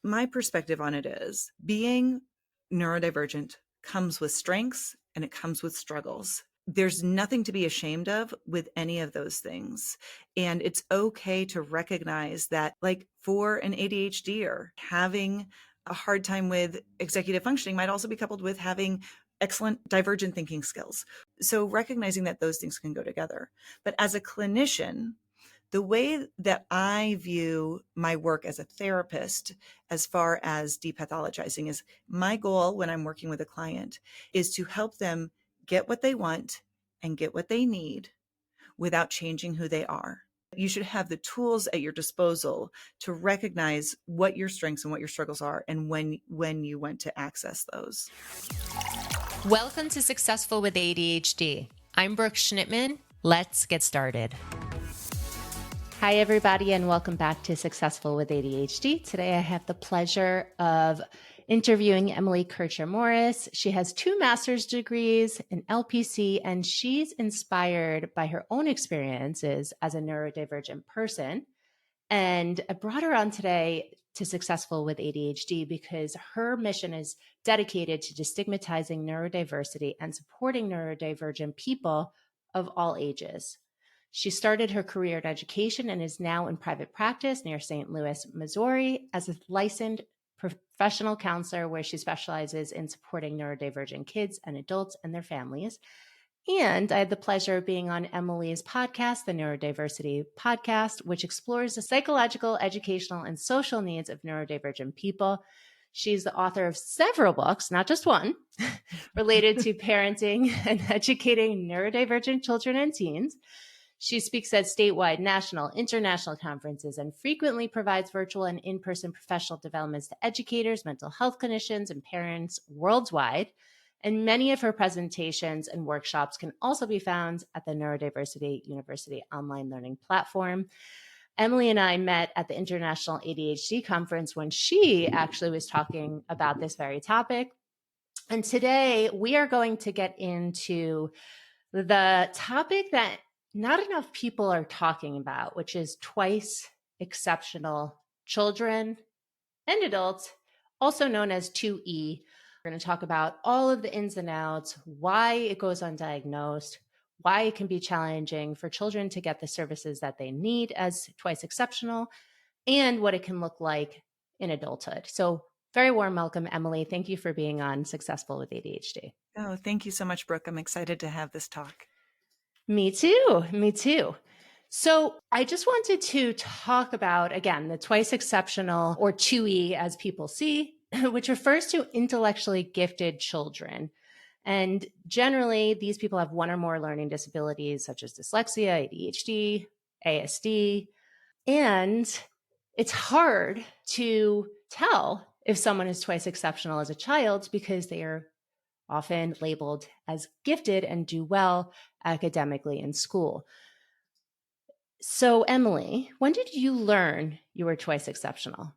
my perspective on it is being neurodivergent comes with strengths and it comes with struggles. There's nothing to be ashamed of with any of those things. And it's okay to recognize that, like for an ADHDer, having a hard time with executive functioning might also be coupled with having excellent divergent thinking skills. So recognizing that those things can go together. But as a clinician, the way that I view my work as a therapist, as far as depathologizing, is my goal when I'm working with a client is to help them get what they want and get what they need without changing who they are. You should have the tools at your disposal to recognize what your strengths and what your struggles are and when you want to access those. Welcome to Successful with ADHD. I'm Brooke Schnittman. Let's get started. Hi, everybody, and welcome back to Successful with ADHD. Today, I have the pleasure of interviewing Emily Kircher-Morris. She has 2 master's degrees in LPC, and she's inspired by her own experiences as a neurodivergent person. And I brought her on today to Successful with ADHD because her mission is dedicated to destigmatizing neurodiversity and supporting neurodivergent people of all ages. She started her career in education and is now in private practice near St. Louis, Missouri, as a licensed professional counselor where she specializes in supporting neurodivergent kids and adults and their families. And I had the pleasure of being on Emily's podcast, the Neurodiversity Podcast, which explores the psychological, educational, and social needs of neurodivergent people. She's the author of several books, not just one, related to parenting and educating neurodivergent children and teens. She speaks at statewide, national, international conferences and frequently provides virtual and in-person professional developments to educators, mental health clinicians, and parents worldwide. And many of her presentations and workshops can also be found at the Neurodiversity University online learning platform. Emily and I met at the International ADHD Conference when she actually was talking about this very topic. And today we are going to get into the topic that not enough people are talking about, which is twice exceptional children and adults, also known as 2E. We're going to talk about all of the ins and outs, why it goes undiagnosed, why it can be challenging for children to get the services that they need as twice exceptional, and what it can look like in adulthood. So very warm welcome, Emily. Thank you for being on Successful with ADHD. Oh, thank you so much, Brooke. I'm excited to have this talk. Me too. Me too. So I just wanted to talk about, again, the twice exceptional, or 2E as people see, which refers to intellectually gifted children. And generally, these people have one or more learning disabilities such as dyslexia, ADHD, ASD. And it's hard to tell if someone is twice exceptional as a child because they are often labeled as gifted and do well academically in school. So, Emily, when did you learn you were twice exceptional?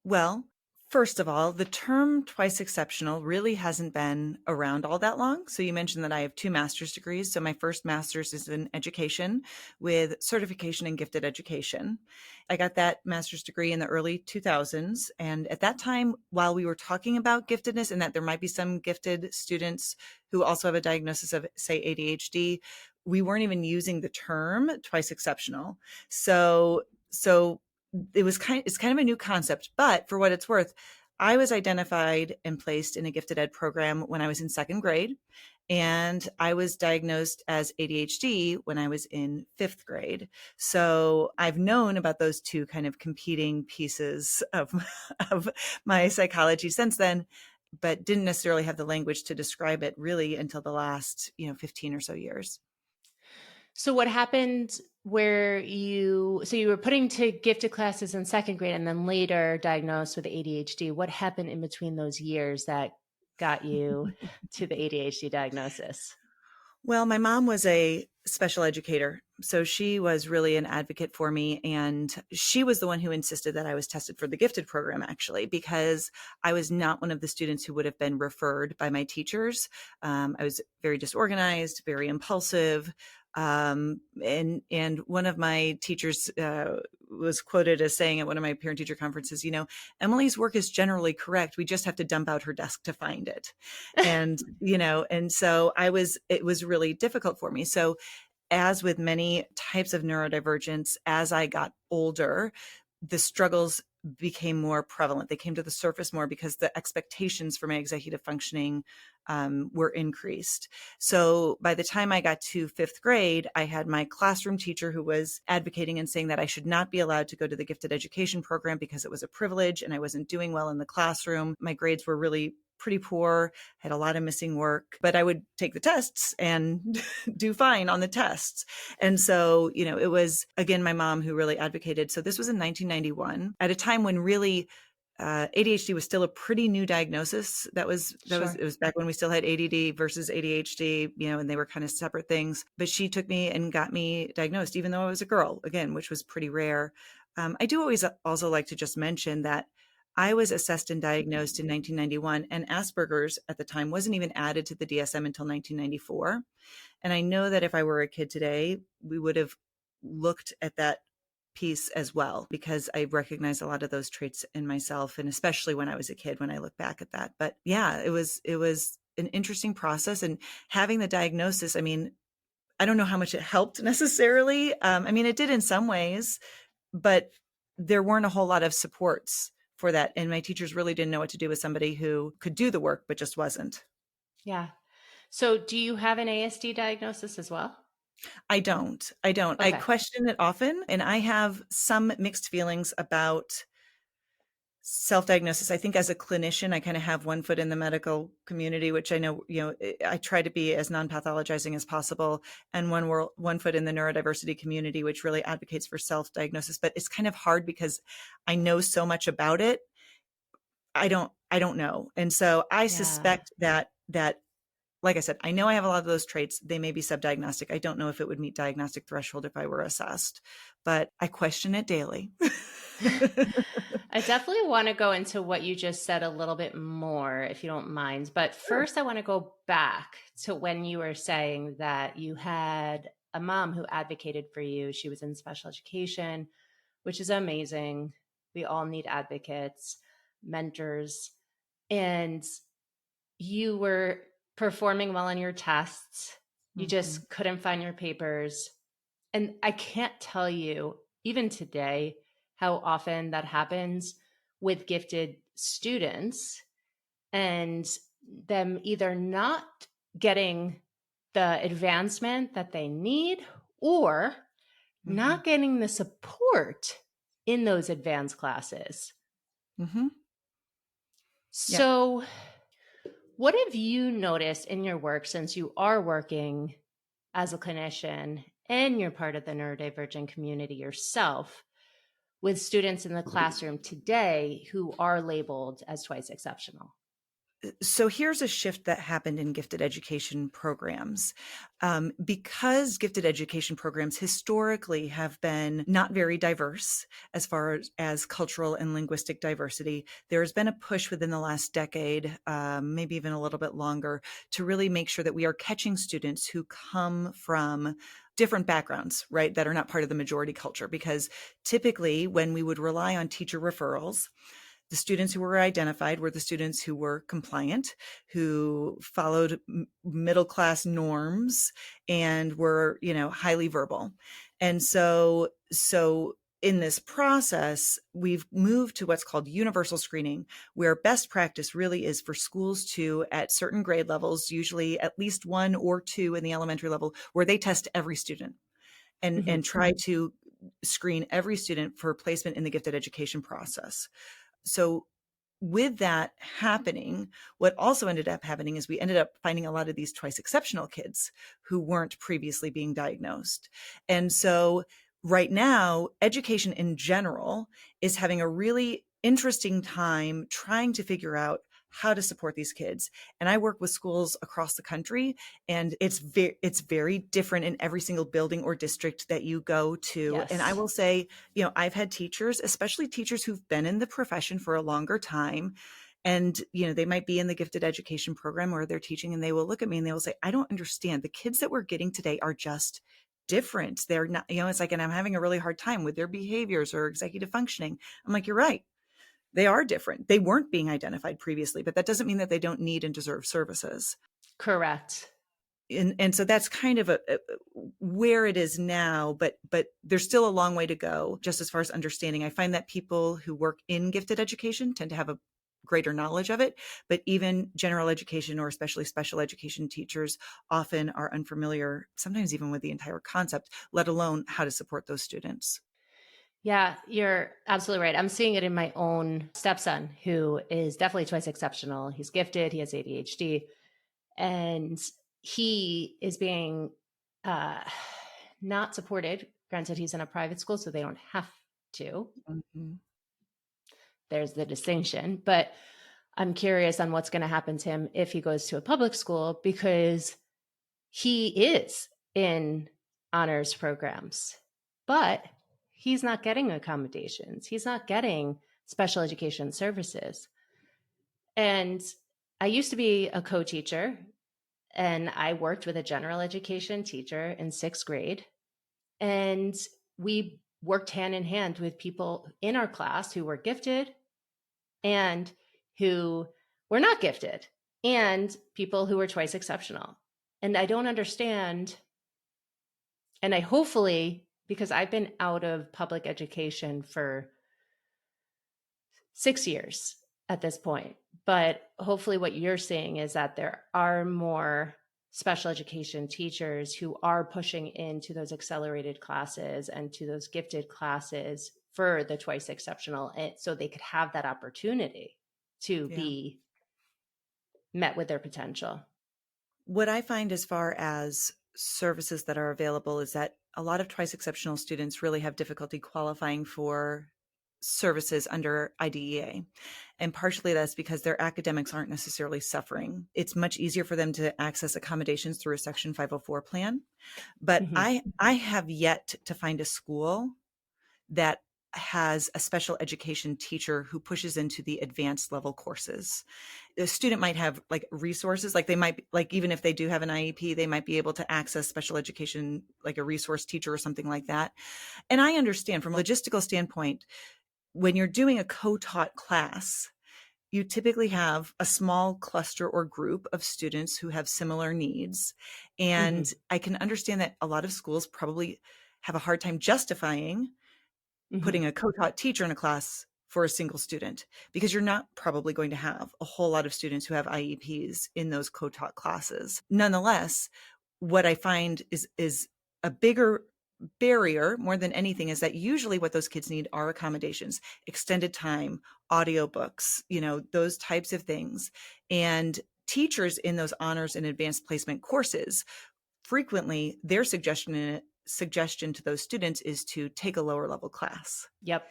Well, first of all, the term twice exceptional really hasn't been around all that long. So you mentioned that I have 2 master's degrees. So my first master's is in education with certification in gifted education. I got that master's degree in the early 2000s. And at that time, while we were talking about giftedness and that there might be some gifted students who also have a diagnosis of, say, ADHD, we weren't even using the term twice exceptional. So it's kind of a new concept, but for what it's worth, I was identified and placed in a gifted ed program when I was in 2nd grade, and I was diagnosed as ADHD when I was in 5th grade. So I've known about those 2 kind of competing pieces of my psychology since then, but didn't necessarily have the language to describe it really until the last, 15 or so years. So what happened where you were put into gifted classes in 2nd grade and then later diagnosed with ADHD? What happened in between those years that got you to the ADHD diagnosis? Well, my mom was a special educator, so she was really an advocate for me. And she was the one who insisted that I was tested for the gifted program, actually, because I was not one of the students who would have been referred by my teachers. I was very disorganized, very impulsive. And one of my teachers was quoted as saying at one of my parent teacher conferences, Emily's work is generally correct. We just have to dump out her desk to find it. And so it was really difficult for me. So as with many types of neurodivergence, as I got older, the struggles became more prevalent. They came to the surface more because the expectations for my executive functioning were increased. So by the time I got to fifth grade, I had my classroom teacher who was advocating and saying that I should not be allowed to go to the gifted education program because it was a privilege and I wasn't doing well in the classroom. My grades were really pretty poor, had a lot of missing work, but I would take the tests and do fine on the tests. And so, it was, again, my mom who really advocated. So this was in 1991 at a time when really ADHD was still a pretty new diagnosis. It was back when we still had ADD versus ADHD, and they were kind of separate things. But she took me and got me diagnosed, even though I was a girl, again, which was pretty rare. I do always also like to just mention that I was assessed and diagnosed in 1991, and Asperger's at the time wasn't even added to the DSM until 1994. And I know that if I were a kid today, we would have looked at that piece as well, because I recognize a lot of those traits in myself, and especially when I was a kid, when I look back at that. But yeah, it was an interesting process. And having the diagnosis, I don't know how much it helped necessarily. It did in some ways, but there weren't a whole lot of supports for that. And my teachers really didn't know what to do with somebody who could do the work, but just wasn't. Yeah. So do you have an ASD diagnosis as well? I don't. Okay. I question it often, and I have some mixed feelings about self-diagnosis. I think as a clinician, I kind of have one foot in the medical community, which I know, I try to be as non-pathologizing as possible, and one foot in the neurodiversity community, which really advocates for self-diagnosis. But it's kind of hard because I know so much about it. I don't know. And so I suspect that, like I said, I know I have a lot of those traits. They may be subdiagnostic. I don't know if it would meet diagnostic threshold if I were assessed, but I question it daily. I definitely want to go into what you just said a little bit more, if you don't mind. But first, I want to go back to when you were saying that you had a mom who advocated for you. She was in special education, which is amazing. We all need advocates, mentors, and you were performing well on your tests. You just couldn't find your papers. And I can't tell you, even today, how often that happens with gifted students and them either not getting the advancement that they need or not getting the support in those advanced classes. So what have you noticed in your work, since you are working as a clinician and you're part of the neurodivergent community yourself, with students in the classroom today who are labeled as twice exceptional? So here's a shift that happened in gifted education programs. Because gifted education programs historically have been not very diverse as far as cultural and linguistic diversity, there has been a push within the last decade, maybe even a little bit longer, to really make sure that we are catching students who come from different backgrounds, right, that are not part of the majority culture. Because typically when we would rely on teacher referrals, the students who were identified were the students who were compliant, who followed middle-class norms and were, highly verbal. And so in this process, we've moved to what's called universal screening, where best practice really is for schools to, at certain grade levels, usually at least 1 or 2 in the elementary level, where they test every student and try to screen every student for placement in the gifted education process. So with that happening, what also ended up happening is we ended up finding a lot of these twice exceptional kids who weren't previously being diagnosed. And so right now, education in general is having a really interesting time trying to figure out how to support these kids. And I work with schools across the country, and it's very different in every single building or district that you go to. Yes. And I will say, I've had teachers, especially teachers who've been in the profession for a longer time, and, they might be in the gifted education program or they're teaching, and they will look at me and they will say, I don't understand. The kids that we're getting today are just different. They're not, it's like, and I'm having a really hard time with their behaviors or executive functioning. I'm like, you're right. They are different. They weren't being identified previously, but that doesn't mean that they don't need and deserve services. Correct. And so that's kind of where it is now, but there's still a long way to go just as far as understanding. I find that people who work in gifted education tend to have a greater knowledge of it, but even general education or especially special education teachers often are unfamiliar, sometimes even with the entire concept, let alone how to support those students. Yeah, you're absolutely right. I'm seeing it in my own stepson, who is definitely twice exceptional. He's gifted, he has ADHD, and he is being uh, not supported. Granted, he's in a private school, so they don't have to. Mm-hmm. There's the distinction. But I'm curious on what's going to happen to him if he goes to a public school, because he is in honors programs, but he's not getting accommodations. He's not getting special education services. And I used to be a co-teacher, and I worked with a general education teacher in 6th grade. And we worked hand in hand with people in our class who were gifted and who were not gifted, and people who were twice exceptional. And I don't understand. And I hopefully, because I've been out of public education for 6 years at this point, but hopefully what you're seeing is that there are more special education teachers who are pushing into those accelerated classes and to those gifted classes for the twice exceptional, and so they could have that opportunity to be met with their potential. What I find as far as services that are available is that a lot of twice exceptional students really have difficulty qualifying for services under IDEA. And partially that's because their academics aren't necessarily suffering. It's much easier for them to access accommodations through a Section 504 plan. But Mm-hmm. I have yet to find a school that has a special education teacher who pushes into the advanced level courses. The student might have like resources, like they might, like even if they do have an IEP, they might be able to access special education, like a resource teacher or something like that. And I understand from a logistical standpoint, when you're doing a co-taught class, you typically have a small cluster or group of students who have similar needs. And Mm-hmm. I can understand that a lot of schools probably have a hard time justifying Mm-hmm. putting a co-taught teacher in a class for a single student, because you're not probably going to have a whole lot of students who have IEPs in those co-taught classes. Nonetheless, what I find is a bigger barrier more than anything is that usually what those kids need are accommodations, extended time, audiobooks, those types of things. And teachers in those honors and advanced placement courses, frequently their suggestion to those students is to take a lower level class. Yep.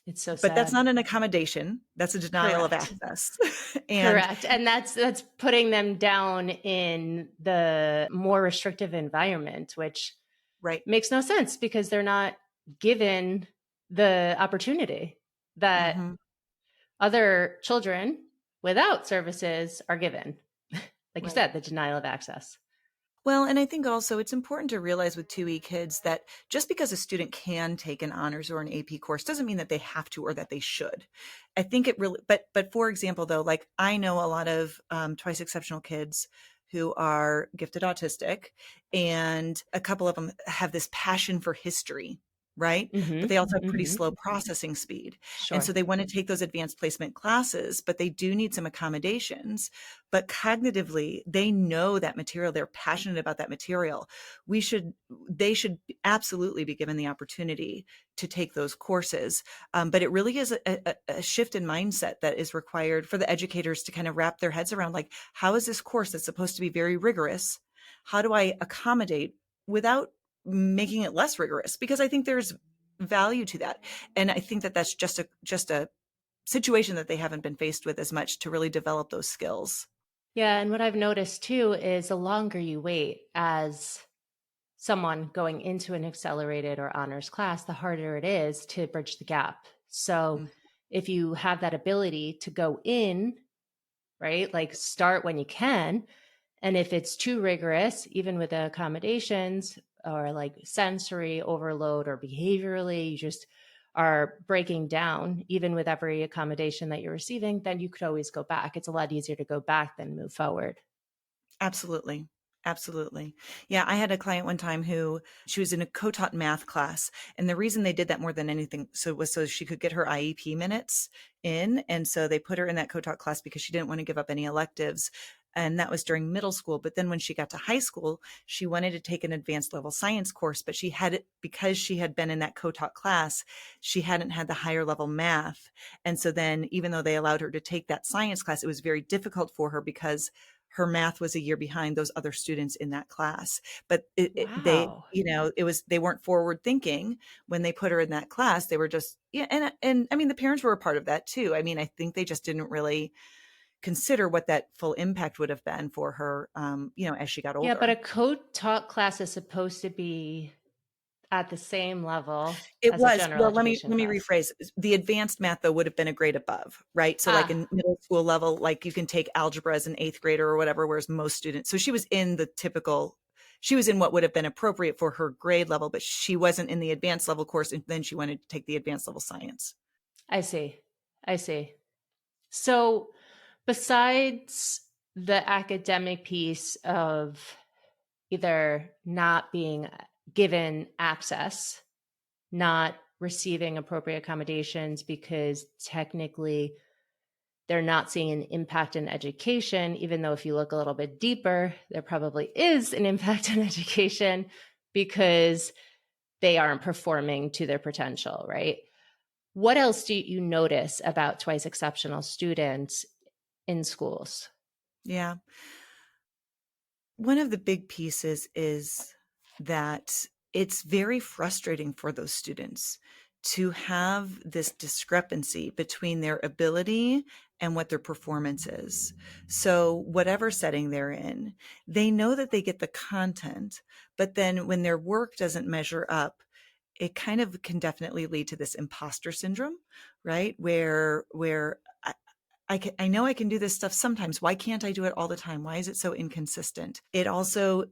It's so But that's sad. not an accommodation. That's a denial of Correct. access. And Correct. And that's putting them down in the more restrictive environment, which right. makes no sense because they're not given the opportunity that Mm-hmm. other children without services are given. Like you Right. said, the denial of access. Well, and I think also it's important to realize with 2E kids that just because a student can take an honors or an AP course doesn't mean that they have to or that they should. I think it really, but for example, though, like I know a lot of twice exceptional kids who are gifted autistic, and a couple of them have this passion for history, right? But they also have Mm-hmm. pretty Mm-hmm. slow processing speed. And Sure. so they want to take those advanced placement classes, but they do need some accommodations. But cognitively, they know that material. They're passionate about that material. They should absolutely be given the opportunity to take those courses. But it really is a shift in mindset that is required for the educators to kind of wrap their heads around, like, how is this course that's supposed to be very rigorous? How do I accommodate without making it less rigorous? Because I think there's value to that. And I think that that's just a situation that they haven't been faced with as much to really develop those skills. Yeah. And what I've noticed too is the longer you wait as someone going into an accelerated or honors class, the harder it is to bridge the gap. So Mm. if you have that ability to go in, right, like start when you can. And if it's too rigorous, even with the accommodations, or like sensory overload or behaviorally, you just are breaking down, even with every accommodation that you're receiving, then you could always go back. It's a lot easier to go back than move forward. Absolutely. Absolutely. Yeah, I had a client one time who she was in a co-taught math class, and the reason they did that more than anything was so she could get her IEP minutes in, and so they put her in that co-taught class because she didn't want to give up any electives. And that was during middle school. But then when she got to high school, she wanted to take an advanced level science course, but she had it because she had been in that co-taught class, she hadn't had the higher level math. And so then even though they allowed her to take that science class, it was very difficult for her because her math was a year behind those other students in that class. But they, Wow. they weren't forward thinking when they put her in that class. They were just, yeah. And I mean, the parents were a part of that too. I mean, I think they just didn't really consider what that full impact would have been for her, as she got Yeah, but older. a co-taught class is supposed to be at the same level It as a was, general well, let education me class. rephrase. The advanced math though would have been a grade above, right? So like in Ah, middle school level, like you can take algebra as an eighth grader or whatever, whereas most students, so she was in the typical, she was in what would have been appropriate for her grade level, but she wasn't in the advanced level course. And then she wanted to take the advanced level science. I see. I see. So besides the academic piece of either not being given access, not receiving appropriate accommodations because technically they're not seeing an impact in education, even though if you look a little bit deeper, there probably is an impact in education because they aren't performing to their potential, right? What else do you notice about twice exceptional students in schools? Yeah. One of the big pieces is that it's very frustrating for those students to have this discrepancy between their ability and what their performance is. So whatever setting they're in, they know that they get the content, but then when their work doesn't measure up, it kind of can definitely lead to this imposter syndrome, right? Where I know I can do this stuff sometimes. Why can't I do it all the time? Why is it so inconsistent? It also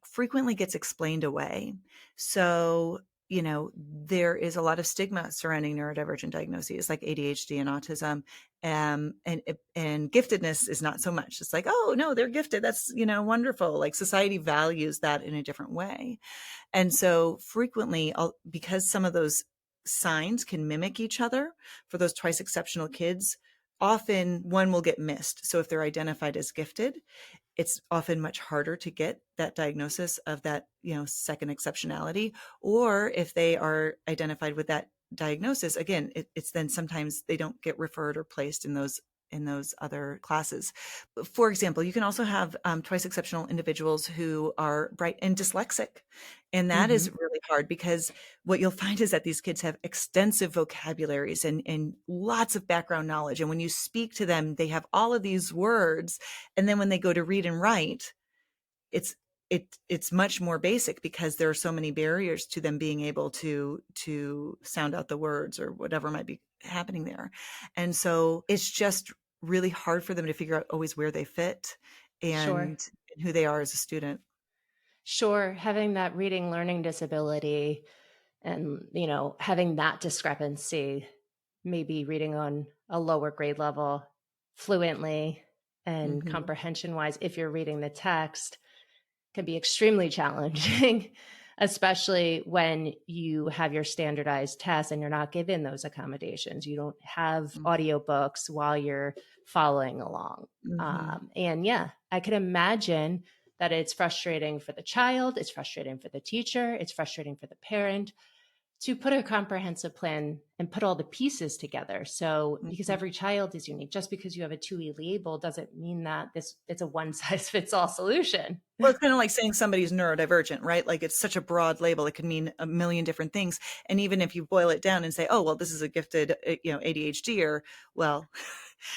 frequently gets explained away. So, there is a lot of stigma surrounding neurodivergent diagnoses like ADHD and autism. And giftedness is not so much. It's like, oh, no, they're gifted. That's, wonderful. Like society values that in a different way. And so frequently, because some of those signs can mimic each other for those twice exceptional kids, often one will get missed. So if they're identified as gifted, it's often much harder to get that diagnosis of that, second exceptionality. Or if they are identified with that diagnosis, again, it's then sometimes they don't get referred or placed in those other classes. For example, you can also have twice exceptional individuals who are bright and dyslexic. And that is Mm-hmm. really hard because what you'll find is that these kids have extensive vocabularies and lots of background knowledge. And when you speak to them, they have all of these words. And then when they go to read and write, it's it's much more basic because there are so many barriers to them being able to sound out the words or whatever might be happening there. And so it's just really hard for them to figure out always where they fit Sure. and who they are as a student. Sure. Having that reading learning disability and, having that discrepancy, maybe reading on a lower grade level fluently and Mm-hmm. comprehension wise, if you're reading the text, can be extremely challenging, especially when you have your standardized tests and you're not given those accommodations. You don't have audiobooks while you're following along. Mm-hmm. And yeah, I can imagine that it's frustrating for the child, it's frustrating for the teacher, it's frustrating for the parent to put a comprehensive plan and put all the pieces together. So, because Mm-hmm. every child is unique, just because you have a 2E label doesn't mean that it's a one size fits all solution. Well, it's kind of like saying somebody's neurodivergent, right? Like it's such a broad label. It can mean a million different things. And even if you boil it down and say, oh, well, this is a gifted, ADHD, or, well,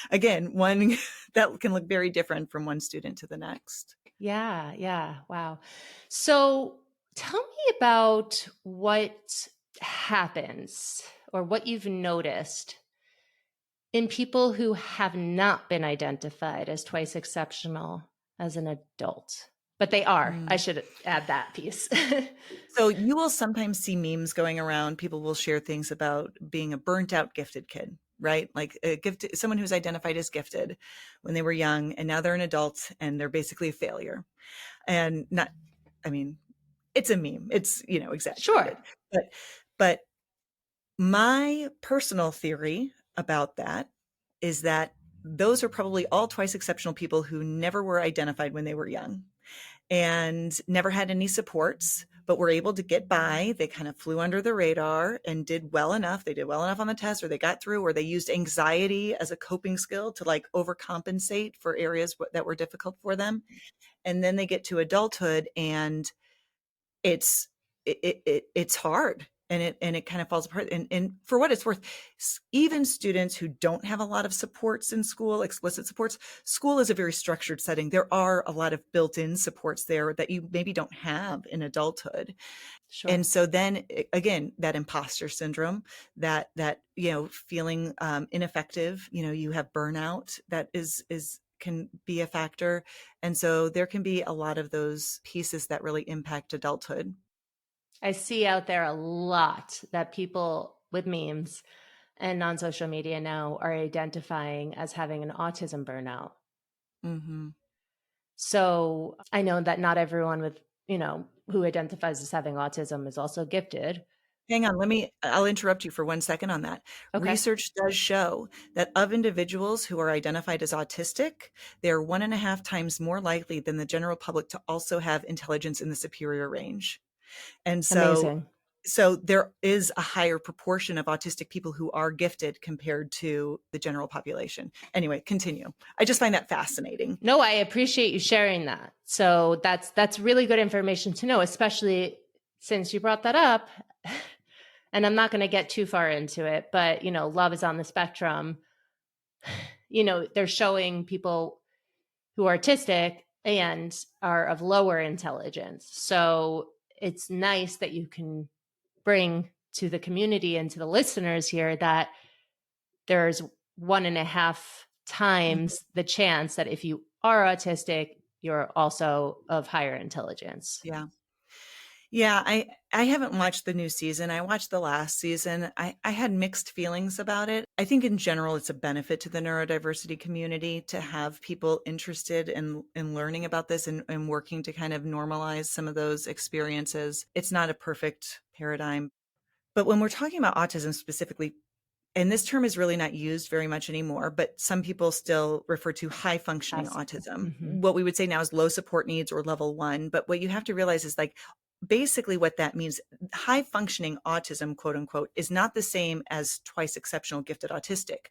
again, one that can look very different from one student to the next. Yeah, yeah. Wow. So, tell me about what happens or what you've noticed in people who have not been identified as twice exceptional as an adult. But they are. I Mm. should add that piece. So you will sometimes see memes going around. People will share things about being a burnt out gifted kid, right? Like a gifted, someone who's identified as gifted when they were young and now they're an adult and they're basically a failure. And not, I mean, it's a meme. It's, Sure. exaggerated. But my personal theory about that is that those are probably all twice exceptional people who never were identified when they were young and never had any supports, but were able to get by. They kind of flew under the radar and did well enough. They did well enough on the test, or they got through, or they used anxiety as a coping skill to like overcompensate for areas that were difficult for them. And then they get to adulthood and it's it's hard and it kind of falls apart. And for what it's worth, even students who don't have a lot of supports in school, explicit supports, school is a very structured setting. There are a lot of built-in supports there that you maybe don't have in adulthood. Sure. And so then again, that imposter syndrome, that feeling ineffective, you have burnout that is can be a factor. And so there can be a lot of those pieces that really impact adulthood. I see out there a lot that people with memes and on social media now are identifying as having an autism burnout. Mm-hmm. So I know that not everyone with, who identifies as having autism is also gifted. Hang on, I'll interrupt you for 1 second on that. Okay. Research does show that of individuals who are identified as autistic, they're 1.5 times more likely than the general public to also have intelligence in the superior range. And Amazing. so there is a higher proportion of autistic people who are gifted compared to the general population. Anyway, continue. I just find that fascinating. No, I appreciate you sharing that. So that's really good information to know, especially since you brought that up. And I'm not going to get too far into it, but love is on the spectrum. They're showing people who are autistic and are of lower intelligence. So it's nice that you can bring to the community and to the listeners here that there's 1.5 times the chance that if you are autistic, you're also of higher intelligence. Yeah. Yeah, I haven't watched the new season. I watched the last season. I had mixed feelings about it. I think in general, it's a benefit to the neurodiversity community to have people interested in learning about this and working to kind of normalize some of those experiences. It's not a perfect paradigm. But when we're talking about autism specifically, and this term is really not used very much anymore, but some people still refer to high functioning autism. Mm-hmm. What we would say now is low support needs or level 1. But what you have to realize is like, basically what that means, high functioning autism, quote unquote, is not the same as twice exceptional gifted autistic.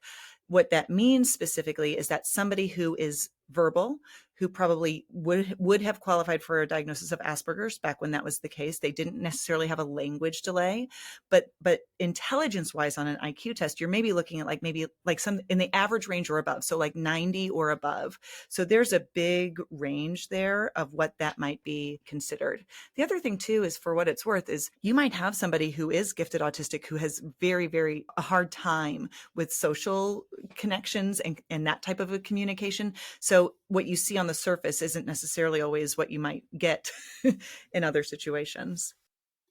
What that means specifically is that somebody who is verbal, who probably would have qualified for a diagnosis of Asperger's back when that was the case. They didn't necessarily have a language delay, but intelligence wise on an IQ test, you're maybe looking at maybe some in the average range or above. So like 90 or above. So there's a big range there of what that might be considered. The other thing too is, for what it's worth, is you might have somebody who is gifted autistic who has very, very a hard time with social connections and that type of a communication. So what you see on the surface isn't necessarily always what you might get in other situations.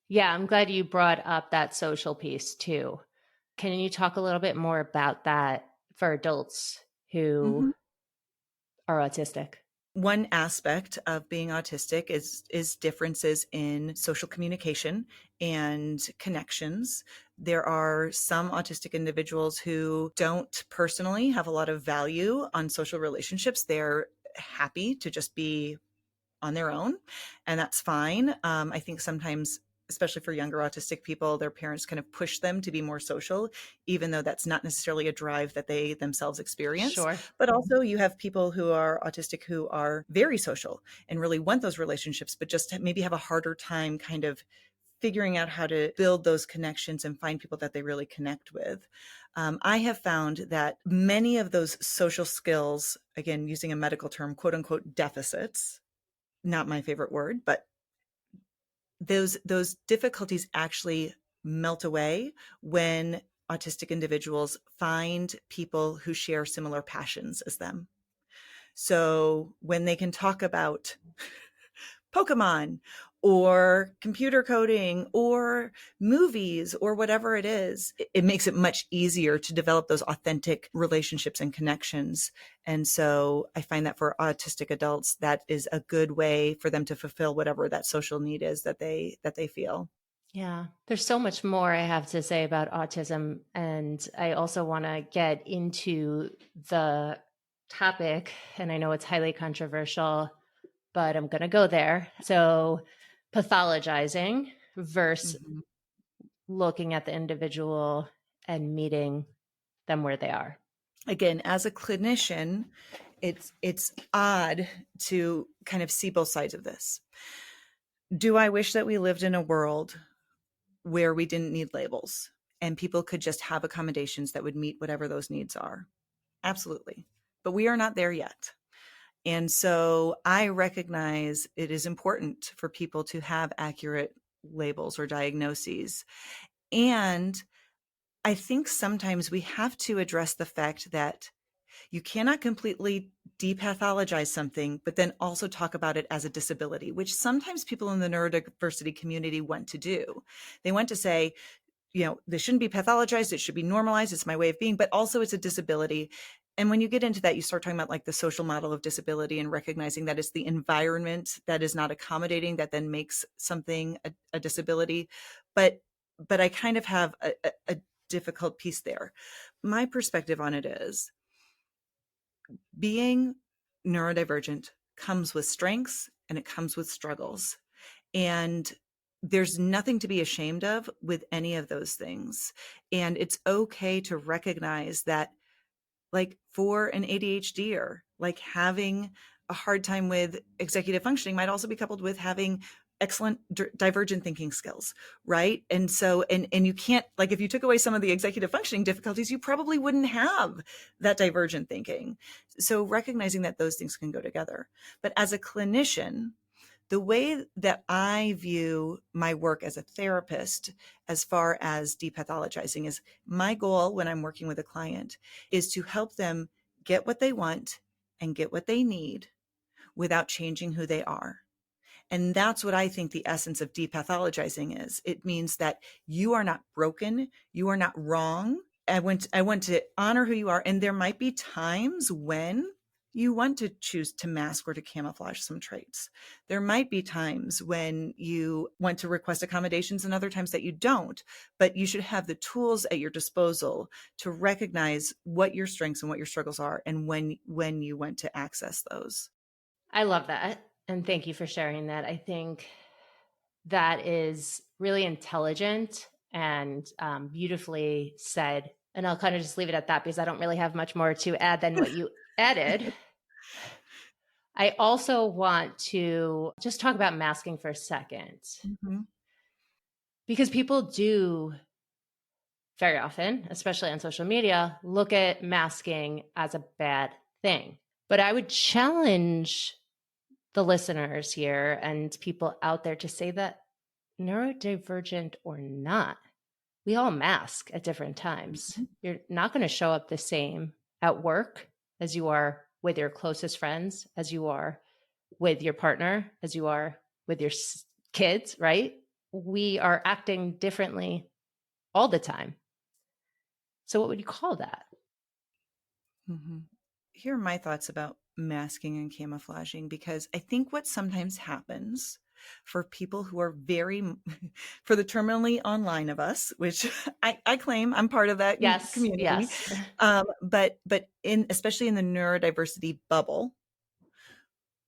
Yeah, I'm glad you brought up that social piece too. Can you talk a little bit more about that for adults who are autistic? One aspect of being autistic is differences in social communication and connections. There are some autistic individuals who don't personally have a lot of value on social relationships. They're happy to just be on their own, and that's fine. I think sometimes, especially for younger autistic people, their parents kind of push them to be more social, even though that's not necessarily a drive that they themselves experience. Sure. But also you have people who are autistic who are very social and really want those relationships, but just maybe have a harder time kind of figuring out how to build those connections and find people that they really connect with. I have found that many of those social skills, again, using a medical term, quote unquote, deficits, not my favorite word, but those difficulties actually melt away when autistic individuals find people who share similar passions as them. So when they can talk about Pokemon or computer coding or movies or whatever it is, it makes it much easier to develop those authentic relationships and connections. And so I find that for autistic adults, that is a good way for them to fulfill whatever that social need is that they feel. Yeah, there's so much more I have to say about autism. And I also want to get into the topic, and I know it's highly controversial, but I'm going to go there. So, pathologizing versus Mm-hmm. looking at the individual and meeting them where they are. Again, as a clinician, it's odd to kind of see both sides of this. Do I wish that we lived in a world where we didn't need labels and people could just have accommodations that would meet whatever those needs are? Absolutely. But we are not there yet. And so I recognize it is important for people to have accurate labels or diagnoses. And I think sometimes we have to address the fact that you cannot completely depathologize something, but then also talk about it as a disability, which sometimes people in the neurodiversity community want to do. They want to say, this shouldn't be pathologized. It should be normalized. It's my way of being, but also it's a disability. And when you get into that, you start talking about like the social model of disability and recognizing that it's the environment that is not accommodating that then makes something a disability. But I kind of have a difficult piece there. My perspective on it is being neurodivergent comes with strengths and it comes with struggles. And there's nothing to be ashamed of with any of those things. And it's okay to recognize that, like for an ADHDer, like having a hard time with executive functioning might also be coupled with having excellent divergent thinking skills, right? And so, and you can't, like, if you took away some of the executive functioning difficulties, you probably wouldn't have that divergent thinking. So recognizing that those things can go together. But as a clinician, the way that I view my work as a therapist, as far as depathologizing, is my goal when I'm working with a client is to help them get what they want and get what they need without changing who they are. And that's what I think the essence of depathologizing is. It means that you are not broken. You are not wrong. I want to honor who you are. And there might be times when you want to choose to mask or to camouflage some traits. There might be times when you want to request accommodations and other times that you don't, but you should have the tools at your disposal to recognize what your strengths and what your struggles are and when you want to access those. I love that. And thank you for sharing that. I think that is really intelligent and beautifully said. And I'll kind of just leave it at that because I don't really have much more to add than what you added. I also want to just talk about masking for a second. Mm-hmm. Because people do very often, especially on social media, look at masking as a bad thing. But I would challenge the listeners here and people out there to say that neurodivergent or not, we all mask at different times. Mm-hmm. You're not going to show up the same at work as you are with your closest friends, as you are with your partner, as you are with your kids, right? We are acting differently all the time. So what would you call that? Mm-hmm. Here are my thoughts about masking and camouflaging, because I think what sometimes happens for people who are for the terminally online of us, which I claim I'm part of that community. Yes. But especially in the neurodiversity bubble,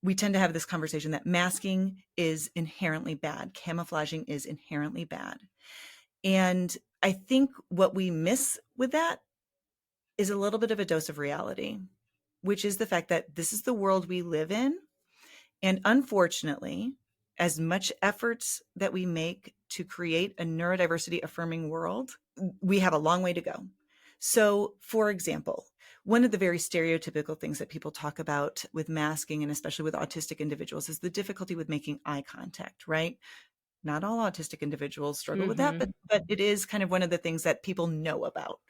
we tend to have this conversation that masking is inherently bad. Camouflaging is inherently bad. And I think what we miss with that is a little bit of a dose of reality, which is the fact that this is the world we live in. And unfortunately, as much efforts that we make to create a neurodiversity affirming world, we have a long way to go. So, for example, one of the very stereotypical things that people talk about with masking, and especially with autistic individuals, is the difficulty with making eye contact, right? Not all autistic individuals struggle with that, but it is kind of one of the things that people know about.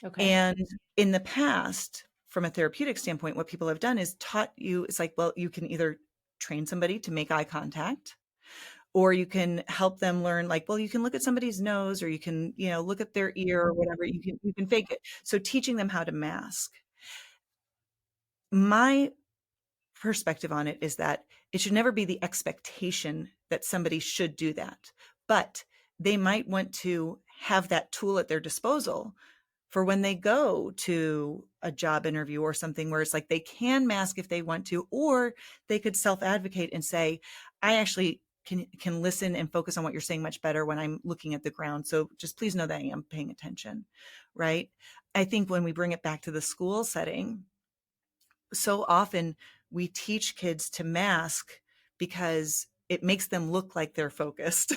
Okay. And in the past, from a therapeutic standpoint, what people have done is taught you, it's like, well, you can either train somebody to make eye contact, or you can help them learn, like, well, you can look at somebody's nose, or you can, look at their ear or whatever. You can fake it. So teaching them how to mask. My perspective on it is that it should never be the expectation that somebody should do that, but they might want to have that tool at their disposal for when they go to a job interview or something, where it's like they can mask if they want to, or they could self-advocate and say, I actually can listen and focus on what you're saying much better when I'm looking at the ground. So just please know that I am paying attention, right? I think when we bring it back to the school setting, so often we teach kids to mask because it makes them look like they're focused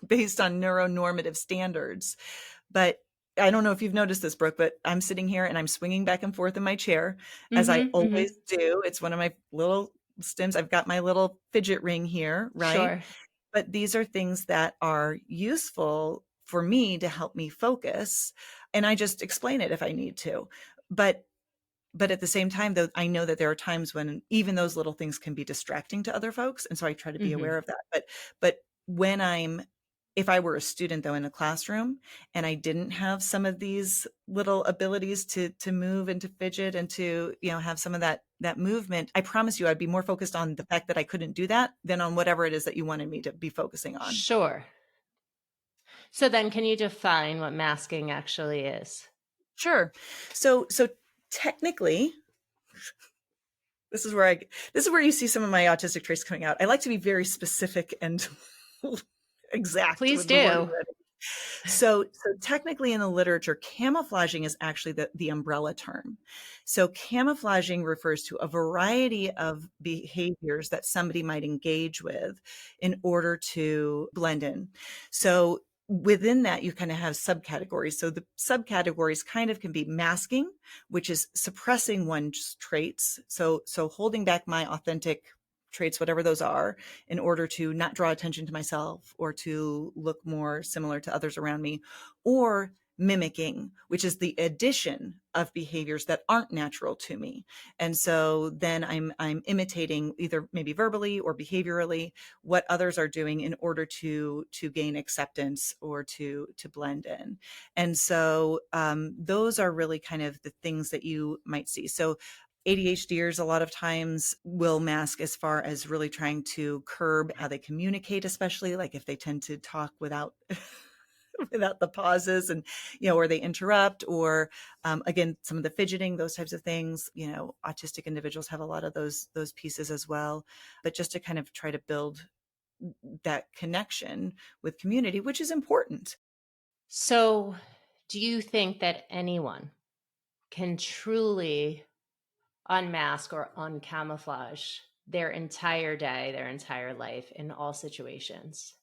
based on neuronormative standards. But I don't know if you've noticed this, Brooke, but I'm sitting here and I'm swinging back and forth in my chair, as I Mm-hmm, mm-hmm. always do. It's one of my little stims. I've got my little fidget ring here, right? Sure. But these are things that are useful for me to help me focus. And I just explain it if I need to. But at the same time, though, I know that there are times when even those little things can be distracting to other folks. And so I try to be Mm-hmm. aware of that. But when if I were a student, though, in a classroom, and I didn't have some of these little abilities to move and to fidget and to, have some of that movement, I promise you I'd be more focused on the fact that I couldn't do that than on whatever it is that you wanted me to be focusing on. Sure. So then can you define what masking actually is? Sure. So technically, this is where you see some of my autistic traits coming out. I like to be very specific and exact Please with the wording. do. So technically in the literature, camouflaging is actually the umbrella term. So camouflaging refers to a variety of behaviors that somebody might engage with in order to blend in. So within that, you kind of have subcategories. So the subcategories kind of can be masking, which is suppressing one's traits. So holding back my authentic traits, whatever those are, in order to not draw attention to myself or to look more similar to others around me, or mimicking, which is the addition of behaviors that aren't natural to me. And so then I'm imitating, either maybe verbally or behaviorally, what others are doing in order to gain acceptance or to blend in. And so those are really kind of the things that you might see. So ADHDers a lot of times will mask as far as really trying to curb how they communicate, especially like if they tend to talk without without the pauses, and or they interrupt, or again, some of the fidgeting, those types of things. Autistic individuals have a lot of those pieces as well. But just to kind of try to build that connection with community, which is important. So do you think that anyone can truly unmask or uncamouflage their entire day, their entire life in all situations?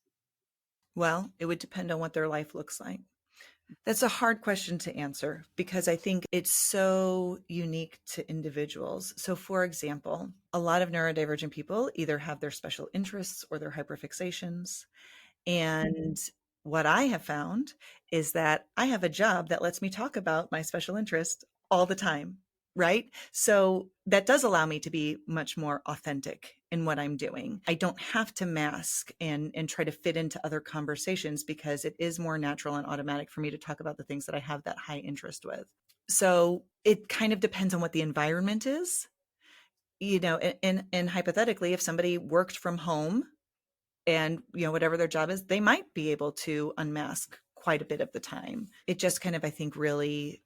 Well, it would depend on what their life looks like. That's a hard question to answer because I think it's so unique to individuals. So, for example, a lot of neurodivergent people either have their special interests or their hyperfixations. And what I have found is that I have a job that lets me talk about my special interest all the time, right? So that does allow me to be much more authentic in what I'm doing. I don't have to mask and try to fit into other conversations because it is more natural and automatic for me to talk about the things that I have that high interest with. So it kind of depends on what the environment is. And hypothetically, if somebody worked from home and whatever their job is, they might be able to unmask quite a bit of the time. It just kind of, I think, really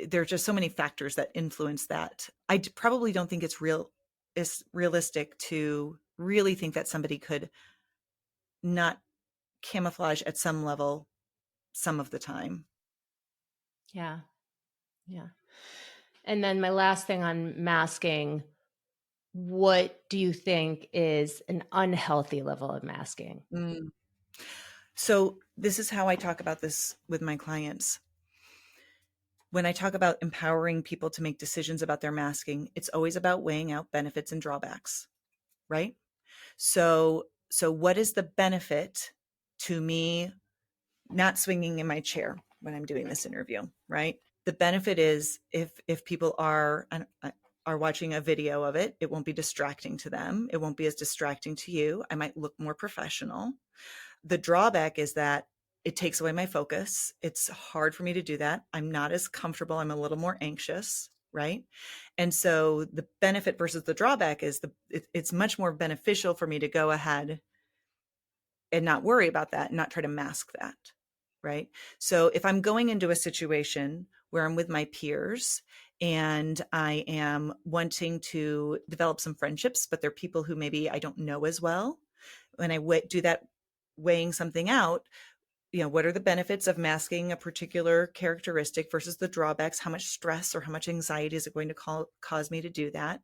there are just so many factors that influence that. Probably don't think it's realistic to really think that somebody could not camouflage at some level some of the time. Yeah. Yeah. And then my last thing on masking, what do you think is an unhealthy level of masking? So this is how I talk about this with my clients. When I talk about empowering people to make decisions about their masking, it's always about weighing out benefits and drawbacks, right? So what is the benefit to me not swinging in my chair when I'm doing this interview, right? The benefit is if people are are watching a video of it, it won't be distracting to them. It won't be as distracting to you. I might look more professional. The drawback is that it takes away my focus. It's hard for me to do that. I'm not as comfortable. I'm a little more anxious, right? And so the benefit versus the drawback is it's much more beneficial for me to go ahead and not worry about that and not try to mask that, right? So if I'm going into a situation where I'm with my peers and I am wanting to develop some friendships, but they're people who maybe I don't know as well, when I do that, weighing something out, what are the benefits of masking a particular characteristic versus the drawbacks? How much stress or how much anxiety is it going to cause me to do that?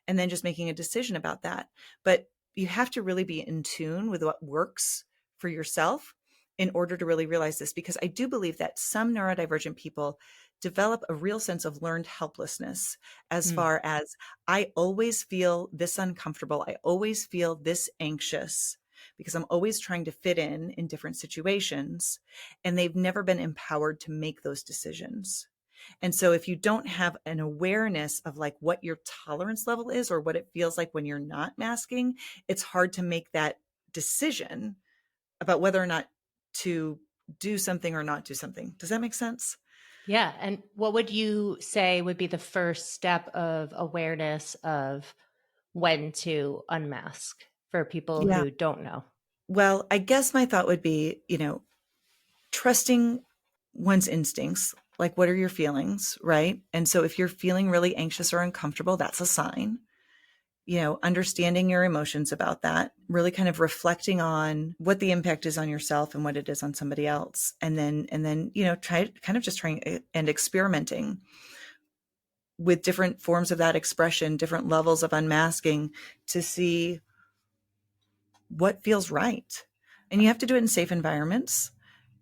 And then just making a decision about that. But you have to really be in tune with what works for yourself in order to really realize this, because I do believe that some neurodivergent people develop a real sense of learned helplessness as far as I always feel this uncomfortable. I always feel this anxious because I'm always trying to fit in different situations, and they've never been empowered to make those decisions. And so if you don't have an awareness of like what your tolerance level is or what it feels like when you're not masking, it's hard to make that decision about whether or not to do something or not do something. Does that make sense? Yeah. And what would you say would be the first step of awareness of when to unmask for people Yeah. who don't know? Well, I guess my thought would be, trusting one's instincts. Like, what are your feelings, right? And so if you're feeling really anxious or uncomfortable, that's a sign. Understanding your emotions about that, really kind of reflecting on what the impact is on yourself and what it is on somebody else. And then, trying and experimenting with different forms of that expression, different levels of unmasking to see what feels right. And you have to do it in safe environments.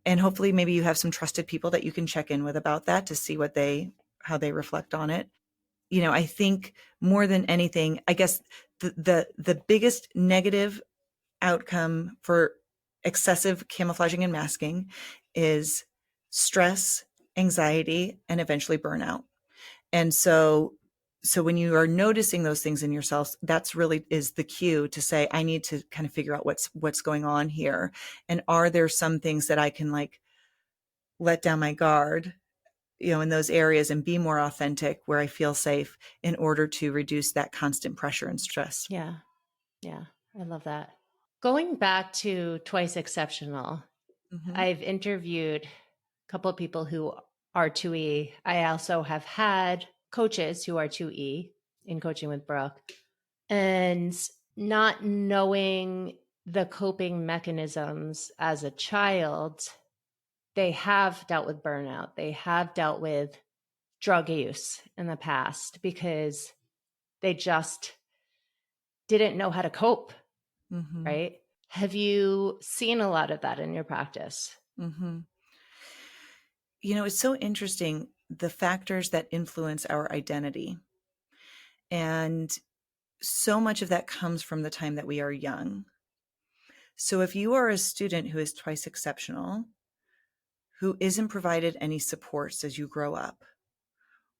And hopefully maybe you have some trusted people that you can check in with about that to see how they reflect on it. I think more than anything, I guess the biggest negative outcome for excessive camouflaging and masking is stress, anxiety, and eventually burnout. And so when you are noticing those things in yourself, that's really is the cue to say, I need to kind of figure out what's going on here. And are there some things that I can like let down my guard, in those areas and be more authentic where I feel safe in order to reduce that constant pressure and stress. Yeah. Yeah. I love that. Going back to Twice Exceptional, Mm-hmm. I've interviewed a couple of people who are 2E. I also have had coaches who are 2E in coaching with Brooke. And not knowing the coping mechanisms as a child, they have dealt with burnout. They have dealt with drug use in the past because they just didn't know how to cope, Mm-hmm. right? Have you seen a lot of that in your practice? Mm-hmm. It's so interesting, the factors that influence our identity. And so much of that comes from the time that we are young. So if you are a student who is twice exceptional, who isn't provided any supports as you grow up,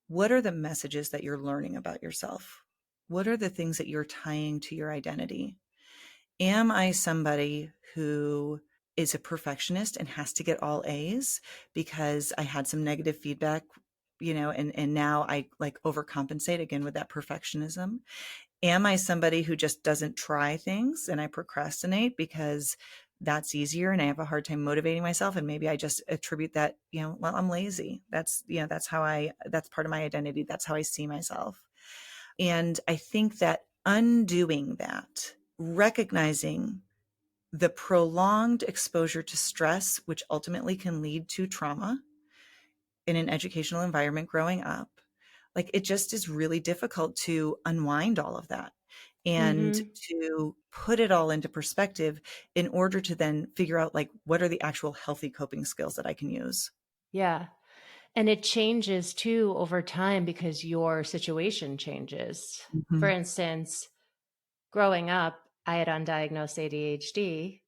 what are the messages that you're learning about yourself? What are the things that you're tying to your identity? Am I somebody who is a perfectionist and has to get all A's because I had some negative feedback, and now I like overcompensate again with that perfectionism? Am I somebody who just doesn't try things and I procrastinate because that's easier and I have a hard time motivating myself? And maybe I just attribute that, well, I'm lazy. That's part of my identity. That's how I see myself. And I think that undoing that, recognizing the prolonged exposure to stress, which ultimately can lead to trauma in an educational environment growing up, like it just is really difficult to unwind all of that and to put it all into perspective in order to then figure out like what are the actual healthy coping skills that I can use. Yeah. And it changes too over time because your situation changes. For Mm-hmm. instance, growing up, I had undiagnosed ADHD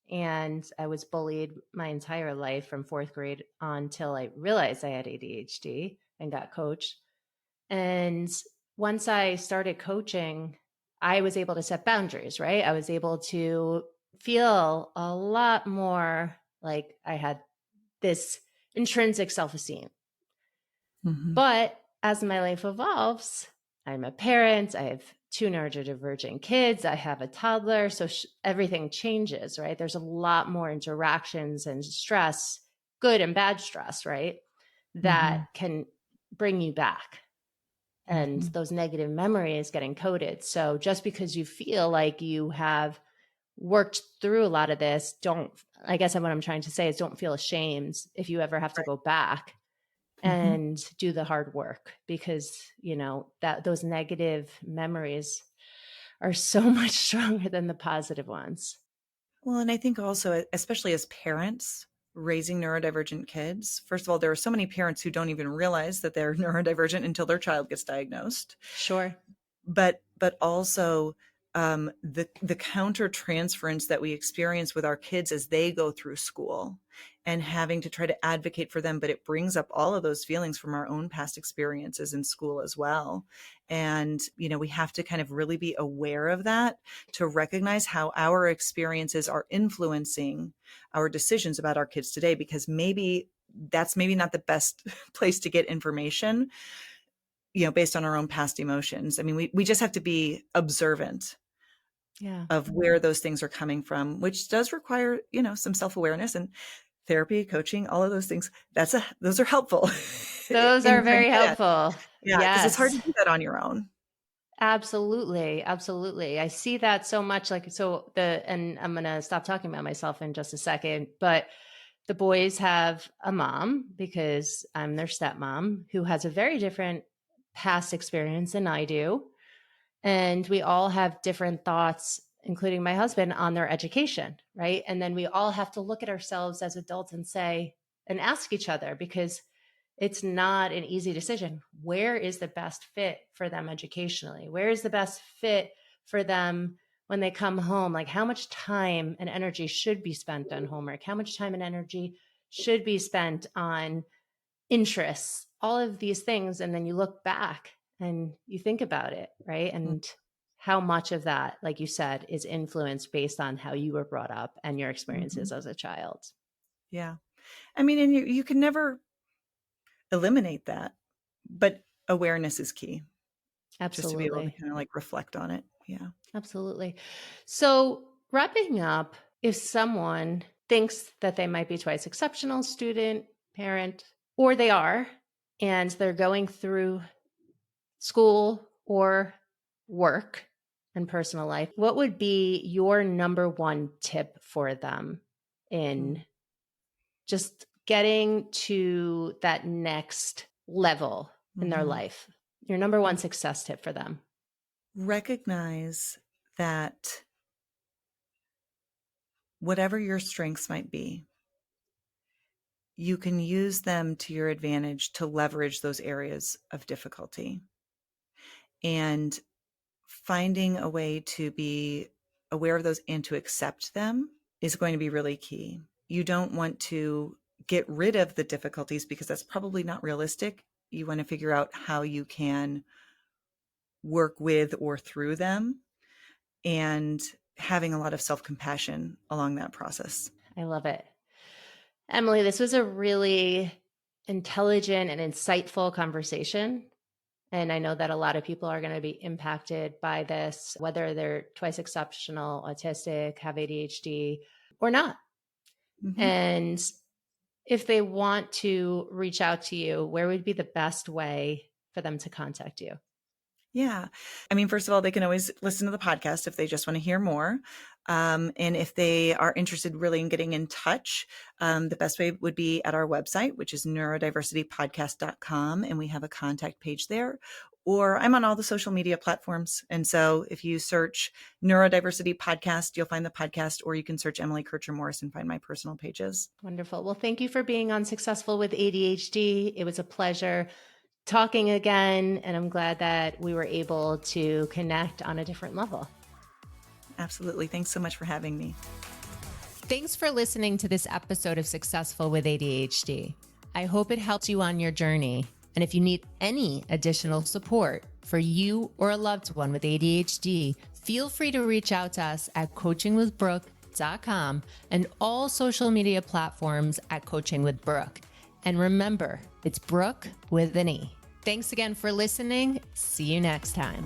and I was bullied my entire life from fourth grade on till I realized I had ADHD and got coached. And once I started coaching, I was able to set boundaries, right? I was able to feel a lot more like I had this intrinsic self-esteem. Mm-hmm. But as my life evolves, I'm a parent, I have two neurodivergent kids, I have a toddler. So everything changes, right? There's a lot more interactions and stress, good and bad stress, right? Mm-hmm. That can bring you back. And Mm-hmm. those negative memories get encoded. So just because you feel like you have worked through a lot of this, I guess what I'm trying to say is don't feel ashamed if you ever have to Right. go back Mm-hmm. and do the hard work, because that those negative memories are so much stronger than the positive ones. Well, and I think also, especially as parents raising neurodivergent kids, first of all, there are so many parents who don't even realize that they're neurodivergent until their child gets diagnosed. Sure. But also the counter transference that we experience with our kids as they go through school and having to try to advocate for them, but it brings up all of those feelings from our own past experiences in school as well. And we have to kind of really be aware of that, to recognize how our experiences are influencing our decisions about our kids today, because that's maybe not the best place to get information, based on our own past emotions. I mean, we just have to be observant Yeah. of where those things are coming from, which does require, some self-awareness, and therapy, coaching, all of those things. Those are helpful Those in are trying very to do that. helpful. Yeah, because it's hard to Yes. do that on your own. Absolutely. Absolutely. I see that so much. And I'm going to stop talking about myself in just a second, but the boys have a mom, because I'm their stepmom, who has a very different past experience than I do. And we all have different thoughts, including my husband, on their education, right? And then we all have to look at ourselves as adults and ask each other, because it's not an easy decision. Where is the best fit for them educationally? Where is the best fit for them when they come home? Like, how much time and energy should be spent on homework? How much time and energy should be spent on interests? All of these things. And then you look back and you think about it, right? Mm. And how much of that, like you said, is influenced based on how you were brought up and your Mhm. experiences as a child. Yeah. I mean, and you can never eliminate that, but awareness is key, just to be able to Absolutely. kind of like reflect on it. Yeah. Absolutely. So, wrapping up, if someone thinks that they might be twice exceptional, student, parent, or they are, and they're going through school or work and personal life, what would be your number one tip for them in Mm. just getting to that next level in their Mhm. life? Your number one success tip for them? Recognize that whatever your strengths might be, you can use them to your advantage to leverage those areas of difficulty. And finding a way to be aware of those and to accept them is going to be really key. You don't want to get rid of the difficulties, because that's probably not realistic. You want to figure out how you can work with or through them, and having a lot of self-compassion along that process. I love it. Emily, this was a really intelligent and insightful conversation. And I know that a lot of people are going to be impacted by this, whether they're twice exceptional, autistic, have ADHD, or not. Mm-hmm. And if they want to reach out to you, where would be the best way for them to contact you? Yeah. I mean, first of all, they can always listen to the podcast if they just want to hear more. And if they are interested really in getting in touch, the best way would be at our website, which is neurodiversitypodcast.com. And we have a contact page there. Or I'm on all the social media platforms. And so if you search Neurodiversity Podcast, you'll find the podcast, or you can search Emily Kircher-Morris and find my personal pages. Wonderful. Well, thank you for being on Successful with ADHD. It was a pleasure talking again, and I'm glad that we were able to connect on a different level. Absolutely. Thanks so much for having me. Thanks for listening to this episode of Successful with ADHD. I hope it helped you on your journey. And if you need any additional support for you or a loved one with ADHD, feel free to reach out to us at coachingwithbrooke.com and all social media platforms at Coaching with Brooke. And remember, it's Brooke with an E. Thanks again for listening. See you next time.